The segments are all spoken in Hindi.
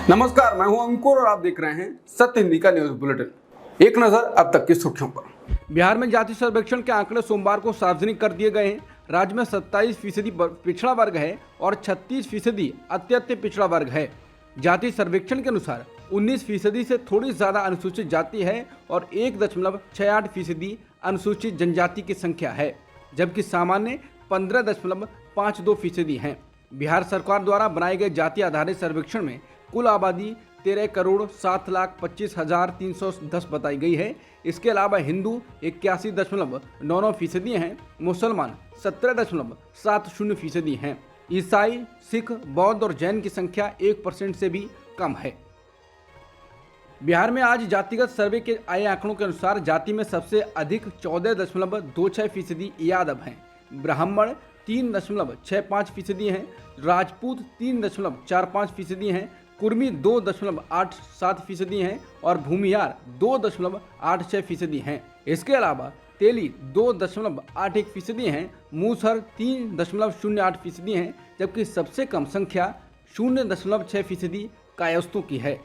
नमस्कार, मैं हूं अंकुर और आप देख रहे हैं सत्य हिंदी का न्यूज बुलेटिन। एक नजर अब तक की सुर्खियों पर। बिहार में जाति सर्वेक्षण के आंकड़े सोमवार को सार्वजनिक कर दिए गए हैं। राज्य में 27% पिछड़ा वर्ग है और 36% अत्यंत पिछड़ा वर्ग है। जाति सर्वेक्षण के अनुसार 19% से थोड़ी ज्यादा अनुसूचित जाति है और 1.68% अनुसूचित जनजाति की संख्या है, जबकि सामान्य 15.52% है। बिहार सरकार द्वारा बनाए गए जाति आधारित सर्वेक्षण में कुल आबादी 13,07,25,310 बताई गई है। इसके अलावा हिंदू 81.99% हैं, मुसलमान 17.70% हैं, ईसाई, सिख, बौद्ध और जैन की संख्या 1% से भी कम है। बिहार में आज जातिगत सर्वे के आए आंकड़ों के अनुसार जाति में सबसे अधिक 14.26% यादव हैं, ब्राह्मण 3.65% हैं, राजपूत 3.45% हैं, कुर्मी 2.87% हैं और भूमिहार 2.86% हैं। इसके अलावा तेली 2.81% हैं, मूसहर 3.08% हैं, जबकि सबसे कम संख्या 0.6% कायस्थों की है।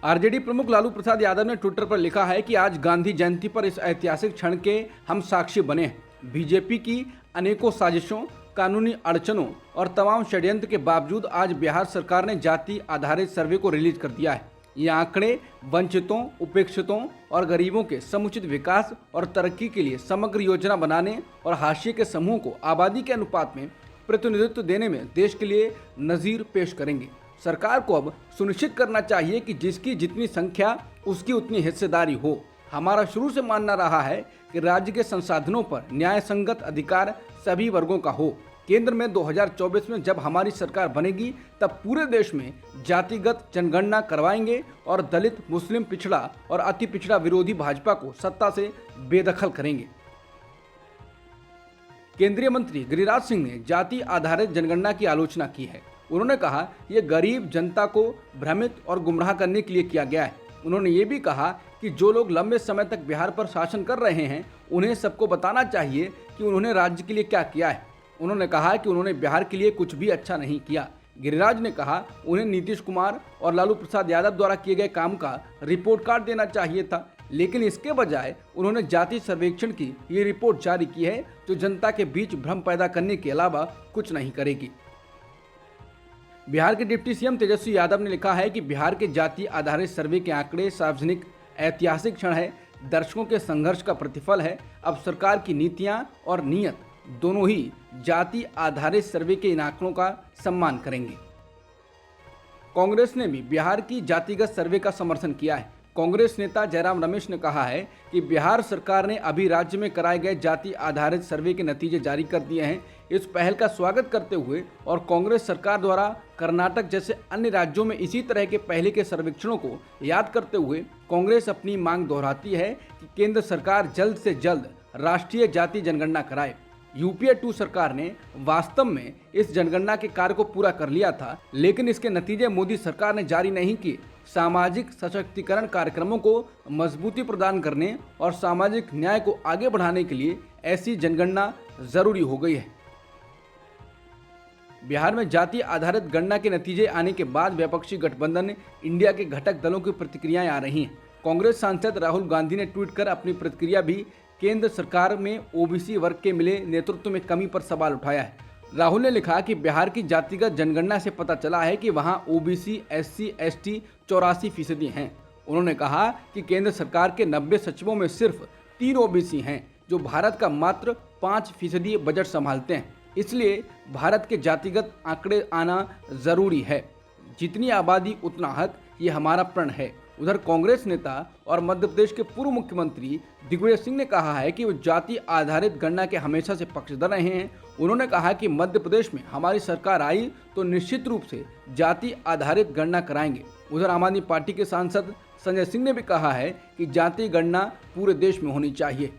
आरजेडी प्रमुख लालू प्रसाद यादव ने ट्विटर पर लिखा है कि आज गांधी जयंती पर इस ऐतिहासिक क्षण के हम साक्षी बने हैं। बीजेपी की अनेकों साजिशों, कानूनी अड़चनों और तमाम षड्यंत्र के बावजूद आज बिहार सरकार ने जाति आधारित सर्वे को रिलीज कर दिया है। ये आंकड़े वंचितों, उपेक्षितों और गरीबों के समुचित विकास और तरक्की के लिए समग्र योजना बनाने और हाशिए के समूह को आबादी के अनुपात में प्रतिनिधित्व देने में देश के लिए नजीर पेश करेंगे। सरकार को अब सुनिश्चित करना चाहिए कि जिसकी जितनी संख्या उसकी उतनी हिस्सेदारी हो। हमारा शुरू से मानना रहा है कि राज्य के संसाधनों पर न्याय संगत अधिकार सभी वर्गों का हो। केंद्र में 2024 में जब हमारी सरकार बनेगी तब पूरे देश में जातिगत जनगणना करवाएंगे और दलित, मुस्लिम, पिछड़ा और अति पिछड़ा विरोधी भाजपा को सत्ता से बेदखल करेंगे। केंद्रीय मंत्री गिरिराज सिंह ने जाति आधारित जनगणना की आलोचना की है। उन्होंने कहा यह गरीब जनता को भ्रमित और गुमराह करने के लिए किया गया है। उन्होंने ये भी कहा कि जो लोग लंबे समय तक बिहार पर शासन कर रहे हैं उन्हें सबको बताना चाहिए कि उन्होंने राज्य के लिए क्या किया है। उन्होंने कहा कि उन्होंने बिहार के लिए कुछ भी अच्छा नहीं किया। गिरिराज ने कहा उन्हें नीतीश कुमार और लालू प्रसाद यादव द्वारा किए गए काम का रिपोर्ट कार्ड देना चाहिए था, लेकिन इसके बजाय उन्होंने जाति सर्वेक्षण की ये रिपोर्ट जारी की है जो जनता के बीच भ्रम पैदा करने के अलावा कुछ नहीं करेगी। बिहार के डिप्टी सीएम तेजस्वी यादव ने लिखा है कि बिहार के जाति आधारित सर्वे के आंकड़े सार्वजनिक ऐतिहासिक क्षण है, दर्शकों के संघर्ष का प्रतिफल है। अब सरकार की नीतियां और नीयत दोनों ही जाति आधारित सर्वे के इन आंकड़ों का सम्मान करेंगे। कांग्रेस ने भी बिहार की जातिगत सर्वे का समर्थन किया है। कांग्रेस नेता जयराम रमेश ने कहा है कि बिहार सरकार ने अभी राज्य में कराए गए जाति आधारित सर्वे के नतीजे जारी कर दिए हैं। इस पहल का स्वागत करते हुए और कांग्रेस सरकार द्वारा कर्नाटक जैसे अन्य राज्यों में इसी तरह के पहले के सर्वेक्षणों को याद करते हुए कांग्रेस अपनी मांग दोहराती है कि केंद्र सरकार जल्द से जल्द राष्ट्रीय जाति जनगणना कराए। यूपीए 2 सरकार ने वास्तव में इस जनगणना के कार्य को पूरा कर लिया था, लेकिन इसके नतीजे मोदी सरकार ने जारी नहीं किए। सामाजिक सशक्तिकरण कार्यक्रमों को मजबूती प्रदान करने और सामाजिक न्याय को आगे बढ़ाने के लिए ऐसी जनगणना जरूरी हो गई है। बिहार में जाति आधारित गणना के नतीजे आने के बाद विपक्षी गठबंधन इंडिया के घटक दलों की प्रतिक्रियाएं आ रही हैं। कांग्रेस सांसद राहुल गांधी ने ट्वीट कर अपनी प्रतिक्रिया भी केंद्र सरकार में ओबीसी वर्ग के मिले नेतृत्व में कमी पर सवाल उठाया है। राहुल ने लिखा कि बिहार की जातिगत जनगणना से पता चला है कि वहां ओबीसी, एससी, एसटी 84% हैं। उन्होंने कहा कि केंद्र सरकार के 90 सचिवों में सिर्फ 3 ओबीसी हैं, जो भारत का मात्र 5% बजट संभालते हैं। इसलिए भारत के जातिगत आंकड़े आना जरूरी है। जितनी आबादी उतना हक, ये हमारा प्रण है। उधर कांग्रेस नेता और मध्य प्रदेश के पूर्व मुख्यमंत्री दिग्विजय सिंह ने कहा है कि वो जाति आधारित गणना के हमेशा से पक्षधर रहे हैं। उन्होंने कहा कि मध्य प्रदेश में हमारी सरकार आई तो निश्चित रूप से जाति आधारित गणना कराएंगे। उधर आम आदमी पार्टी के सांसद संजय सिंह ने भी कहा है कि जाति गणना पूरे देश में होनी चाहिए।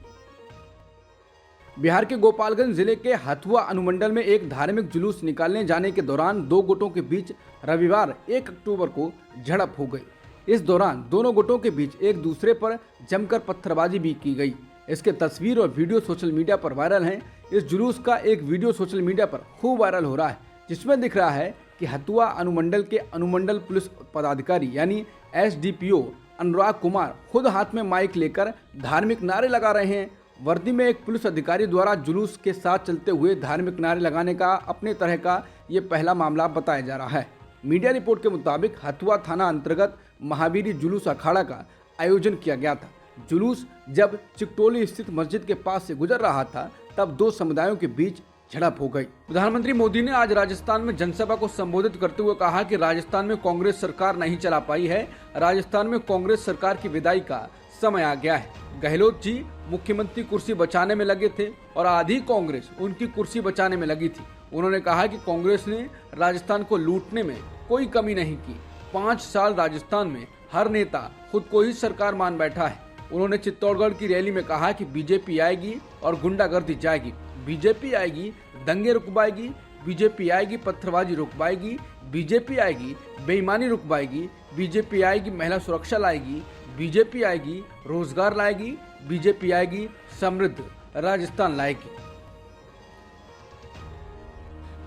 बिहार के गोपालगंज जिले के हथुआ अनुमंडल में एक धार्मिक जुलूस निकालने जाने के दौरान 2 गुटों के बीच रविवार 1 अक्टूबर को झड़प हो गई। इस दौरान दोनों गुटों के बीच एक दूसरे पर जमकर पत्थरबाजी भी की गई। इसके तस्वीर और वीडियो सोशल मीडिया पर वायरल हैं। इस जुलूस का एक वीडियो सोशल मीडिया पर खूब वायरल हो रहा है, जिसमें दिख रहा है कि हथुआ अनुमंडल के अनुमंडल पुलिस पदाधिकारी यानी एसडीपीओ अनुराग कुमार खुद हाथ में माइक लेकर धार्मिक नारे लगा रहे हैं। वर्दी में एक पुलिस अधिकारी द्वारा जुलूस के साथ चलते हुए धार्मिक नारे लगाने का अपने तरह का ये पहला मामला बताया जा रहा है। मीडिया रिपोर्ट के मुताबिक हथुआ थाना अंतर्गत महावीरी जुलूस अखाड़ा का आयोजन किया गया था। जुलूस जब चिकटोली स्थित मस्जिद के पास से गुजर रहा था तब दो समुदायों के बीच झड़प हो गई। प्रधानमंत्री मोदी ने आज राजस्थान में जनसभा को संबोधित करते हुए कहा कि राजस्थान में कांग्रेस सरकार नहीं चला पाई है। राजस्थान में कांग्रेस सरकार की विदाई का समय आ गया है। गहलोत जी मुख्यमंत्री कुर्सी बचाने में लगे थे और आधी कांग्रेस उनकी कुर्सी बचाने में लगी थी। उन्होंने कहा कि कांग्रेस ने राजस्थान को लूटने में कोई कमी नहीं की। 5 साल राजस्थान में हर नेता खुद को ही सरकार मान बैठा है। उन्होंने चित्तौड़गढ़ की रैली में कहा कि बीजेपी आएगी और गुंडागर्दी जाएगी, बीजेपी आएगी दंगे रुकवाएगी, बीजेपी आएगी पत्थरबाजी रुकवाएगी, बीजेपी आएगी बेईमानी रुकवाएगी, बीजेपी आएगी महिला सुरक्षा लाएगी, बीजेपी आएगी रोजगार लाएगी, बीजेपी आएगी समृद्ध राजस्थान लाएगी।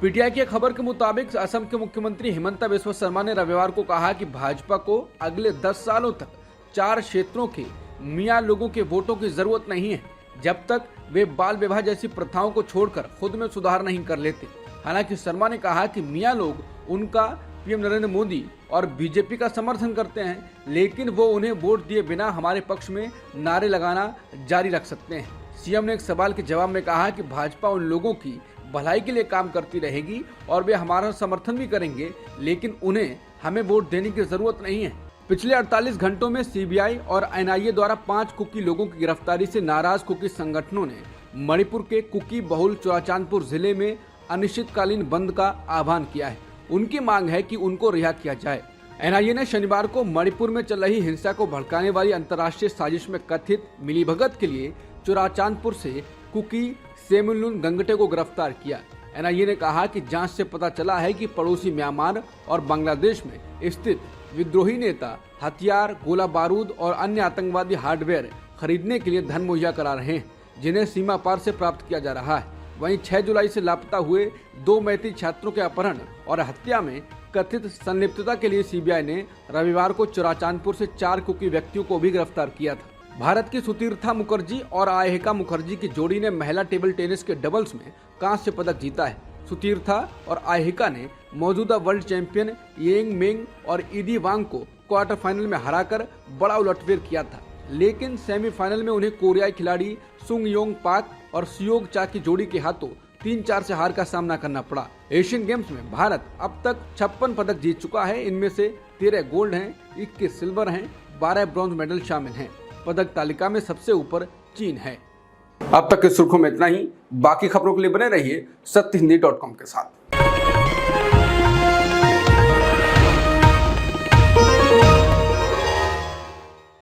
पीटीआई की खबर के मुताबिक असम के मुख्यमंत्री हिमंता बिस्वा शर्मा ने रविवार को कहा कि भाजपा को अगले 10 सालों तक 4 क्षेत्रों के मियां लोगों के वोटों की जरूरत नहीं है जब तक वे बाल विवाह जैसी प्रथाओं को छोड़कर खुद में सुधार नहीं कर लेते। हालांकि शर्मा ने कहा कि मियां लोग उनका पीएम नरेंद्र मोदी और बीजेपी का समर्थन करते हैं, लेकिन वो उन्हें वोट दिए बिना हमारे पक्ष में नारे लगाना जारी रख सकते हैं। सीएम ने एक सवाल के जवाब में कहा कि भाजपा उन लोगों की भलाई के लिए काम करती रहेगी और वे हमारा समर्थन भी करेंगे, लेकिन उन्हें हमें वोट देने की जरूरत नहीं है। पिछले 48 घंटों में सीबीआई और एनआईए द्वारा 5 कुकी लोगों की गिरफ्तारी से नाराज कुकी संगठनों ने मणिपुर के कुकी बहुल चुराचांदपुर जिले में अनिश्चितकालीन बंद का आह्वान किया है। उनकी मांग है कि उनको रिहा किया जाए। एनआईए ने शनिवार को मणिपुर में चल रही हिंसा को भड़काने वाली अंतर्राष्ट्रीय साजिश में कथित मिलीभगत के लिए चुराचांदपुर से कुकी सेमुलुन गंगटे को गिरफ्तार किया। एनआईए ने कहा कि जांच से पता चला है कि पड़ोसी म्यांमार और बांग्लादेश में स्थित विद्रोही नेता हथियार, गोला बारूद और अन्य आतंकवादी हार्डवेयर खरीदने के लिए धन मुहैया करा रहे हैं, जिन्हें सीमा पार से प्राप्त किया जा रहा है। वहीं 6 जुलाई से लापता हुए 2 मैथिल छात्रों के अपहरण और हत्या में कथित संलिप्तता के लिए सीबीआई ने रविवार को चुराचांदपुर से 4 कुकी व्यक्तियों को भी गिरफ्तार किया था। भारत की सुतीर्था मुखर्जी और आयहिका मुखर्जी की जोड़ी ने महिला टेबल टेनिस के डबल्स में कांस्य पदक जीता है। सुतीर्था और आयहिका ने मौजूदा वर्ल्ड चैंपियन येंग मेंग और ईदी वांग को क्वार्टर फाइनल में हराकर बड़ा उलटफेर किया था, लेकिन सेमीफाइनल में उन्हें कोरियाई खिलाड़ी सुंग योंग पाक और सियोग चा की जोड़ी के हाथों 3-4 से हार का सामना करना पड़ा। एशियन गेम्स में भारत अब तक 56 पदक जीत चुका है। इनमें से 13 गोल्ड हैं, 21 सिल्वर हैं, 12 ब्रॉन्ज मेडल शामिल हैं। पदक तालिका में सबसे ऊपर चीन है। अब तक की सुर्खियों में इतना ही। बाकी खबरों के लिए बने रहिए सत्यहिंदी.com के साथ।